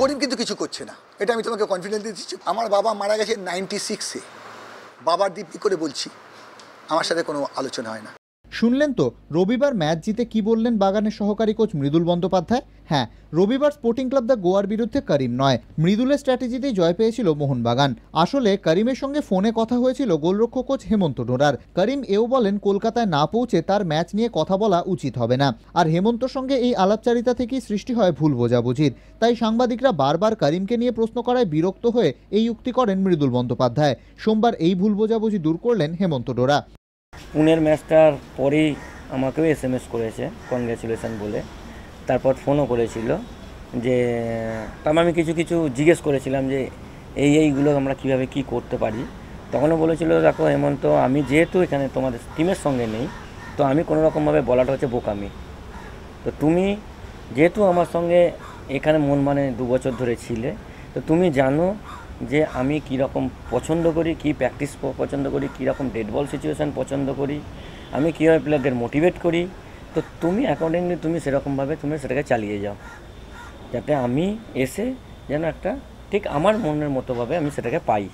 করিম কিন্তু কিছু করছে না, এটা আমি তোমাকে কনফিডেন্স দিচ্ছি। আমার বাবা মারা গেছে 96-এ, বাবার দিব্যি করে বলছি, আমার সাথে কোনো আলোচনা হয় না। শুনলেন তো রবিবার ম্যাচ জিতে কি বললেন বাগানের সহকারী কোচ মৃদুল বন্দ্যোপাধ্যায়। হ্যাঁ, রবিবার স্পোর্টিং ক্লাব দ্য গোয়ার বিরুদ্ধে করিম নয়, মৃদুলের স্ট্র্যাটেজিতেই জয় পেয়েছিল মোহনবাগান। আসলে করিমের সঙ্গে ফোনে কথা হয়েছিল গোলরক্ষক কোচ হেমন্ত ডোরার। করিম এও বলেন কলকাতায় না পৌঁছে তার ম্যাচ নিয়ে কথা বলা উচিত হবে না। আর হেমন্তর সঙ্গে এই আলাপচারিতা থেকেই সৃষ্টি হয় ভুল বোঝাবুঝির। তাই সাংবাদিকরা বারবার করিমকে নিয়ে প্রশ্ন করায় বিরক্ত হয়ে এই উক্তি করেন মৃদুল বন্দ্যোপাধ্যায়। সোমবার এই ভুল বোঝাবুঝি দূর করলেন হেমন্ত ডোরা। পুনের ম্যাচটার পরেই আমাকেও SMS করেছে কনগ্র্যাচুলেশন বলে, তারপর ফোনও করেছিল যে তারপর আমি কিছু কিছু জিজ্ঞেস করেছিলাম যে এইগুলো আমরা কিভাবে কি করতে পারি। তখনও বলেছিল দেখো হেমন্ত, আমি যেহেতু এখানে তোমাদের টিমের সঙ্গে নেই, তো আমি কোনো রকমভাবে বলাটা হচ্ছে বোকামি। তো তুমি যেহেতু আমার সঙ্গে এখানে মন মানে 2 বছর ধরে ছিলে, তো তুমি জানো যে আমি কীরকম পছন্দ করি, কী প্র্যাকটিস পছন্দ করি, কীরকম ডেড বল সিচুয়েশান পছন্দ করি, আমি কীভাবে প্লেয়ারদের মোটিভেট করি। তো তুমি অ্যাকর্ডিংলি তুমি সেরকমভাবে তুমি সেটাকে চালিয়ে যাও, যাতে আমি এসে যেন একটা ঠিক আমার মনের মতোভাবে আমি সেটাকে পাই।